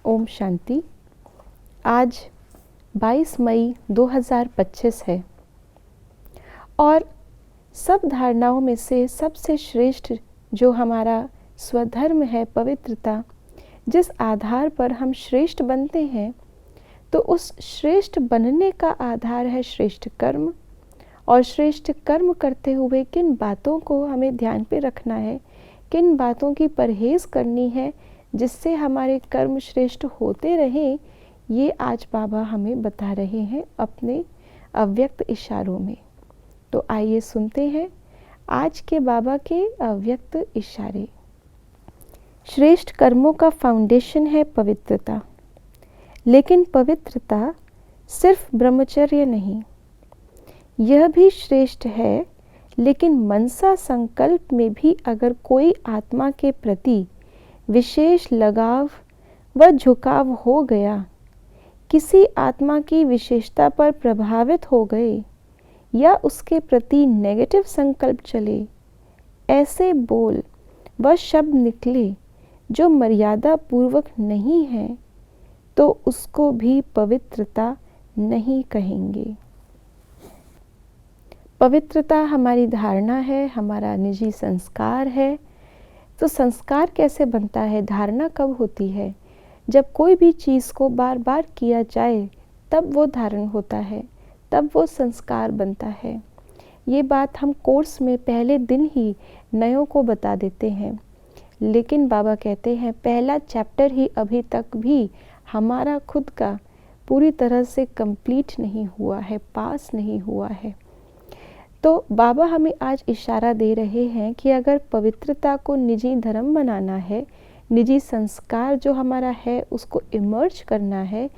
ओम शांति। आज 22 मई 2025 है और सब धारणाओं में से सबसे श्रेष्ठ जो हमारा स्वधर्म है, पवित्रता, जिस आधार पर हम श्रेष्ठ बनते हैं, तो उस श्रेष्ठ बनने का आधार है श्रेष्ठ कर्म। और श्रेष्ठ कर्म करते हुए किन बातों को हमें ध्यान पे रखना है, किन बातों की परहेज करनी है जिससे हमारे कर्म श्रेष्ठ होते रहें, ये आज बाबा हमें बता रहे हैं अपने अव्यक्त इशारों में। तो आइए सुनते हैं आज के बाबा के अव्यक्त इशारे। श्रेष्ठ कर्मों का फाउंडेशन है पवित्रता, लेकिन पवित्रता सिर्फ ब्रह्मचर्य नहीं, यह भी श्रेष्ठ है। लेकिन मनसा संकल्प में भी अगर कोई आत्मा के प्रति विशेष लगाव व झुकाव हो गया, किसी आत्मा की विशेषता पर प्रभावित हो गए या उसके प्रति नेगेटिव संकल्प चले, ऐसे बोल व शब्द निकले जो मर्यादा पूर्वक नहीं है, तो उसको भी पवित्रता नहीं कहेंगे। पवित्रता हमारी धारणा है, हमारा निजी संस्कार है। तो संस्कार कैसे बनता है, धारणा कब होती है? जब कोई भी चीज़ को बार बार किया जाए तब वो धारण होता है, तब वो संस्कार बनता है। ये बात हम कोर्स में पहले दिन ही नयों को बता देते हैं, लेकिन बाबा कहते हैं पहला चैप्टर ही अभी तक भी हमारा खुद का पूरी तरह से कंप्लीट नहीं हुआ है, पास नहीं हुआ है। तो बाबा हमें आज इशारा दे रहे हैं कि अगर पवित्रता को निजी धर्म बनाना है, निजी संस्कार जो हमारा है उसको इमर्ज करना है,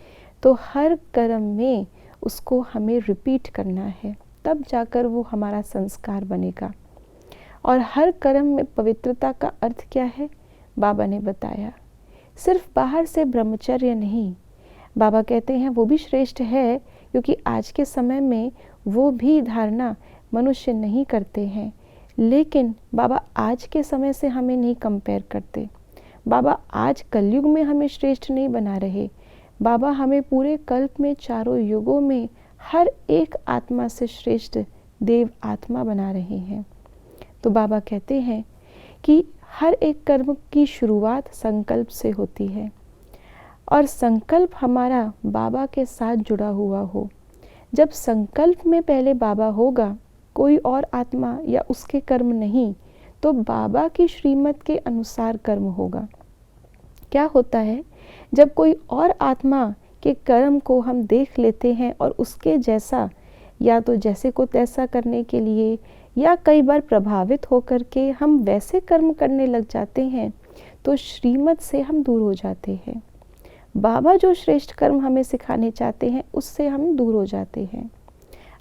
तो हर कर्म में उसको हमें रिपीट करना है, तब जाकर वो हमारा संस्कार बनेगा। और हर कर्म में पवित्रता का अर्थ क्या है, बाबा ने बताया। सिर्फ बाहर से ब्रह्मचर्य नहीं, बाबा कहते हैं वो भी श्रेष्ठ है, क्योंकि आज के समय में वो भी धारणा मनुष्य नहीं करते हैं। लेकिन बाबा आज के समय से हमें नहीं कंपेयर करते। बाबा आज कलयुग में हमें श्रेष्ठ नहीं बना रहे। बाबा हमें पूरे कल्प में, चारों युगों में हर एक आत्मा से श्रेष्ठ देव आत्मा बना रहे हैं। तो बाबा कहते हैं कि हर एक कर्म की शुरुआत संकल्प से होती है, और संकल्प हमारा बाबा के साथ जुड़ा हुआ हो। जब संकल्प में पहले बाबा होगा, कोई और आत्मा या उसके कर्म नहीं, तो बाबा की श्रीमत के अनुसार कर्म होगा। क्या होता है, जब कोई और आत्मा के कर्म को हम देख लेते हैं और उसके जैसा, या तो जैसे को तैसा करने के लिए, या कई बार प्रभावित होकर के हम वैसे कर्म करने लग जाते हैं, तो श्रीमत से हम दूर हो जाते हैं। बाबा जो श्रेष्ठ कर्म हमें सिखाने चाहते हैं उससे हम दूर हो जाते हैं।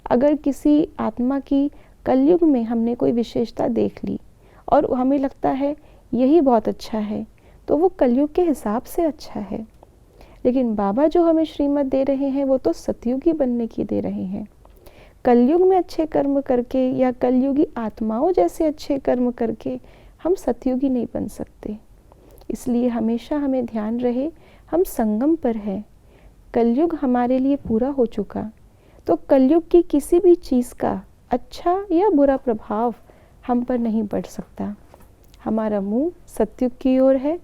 अगर किसी आत्मा की कलयुग में हमने कोई विशेषता देख ली और हमें लगता है यही बहुत अच्छा है, तो वो कलयुग के हिसाब से अच्छा है। लेकिन बाबा जो हमें श्रीमत दे रहे हैं वो तो सतयुगी बनने की दे रहे हैं। कलयुग में अच्छे कर्म करके या कलयुगी आत्माओं जैसे अच्छे कर्म करके हम सतयुगी नहीं बन सकते। इसलिए हमेशा हमें ध्यान रहे हम संगम पर हैं। कलयुग हमारे लिए पूरा हो चुका, तो कलयुग की किसी भी चीज़ का अच्छा या बुरा प्रभाव हम पर नहीं पड़ सकता। हमारा मुंह सतयुग की ओर है,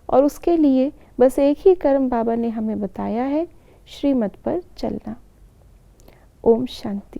और उसके लिए बस एक ही कर्म बाबा ने हमें बताया है, श्रीमत पर चलना। ओम शांति।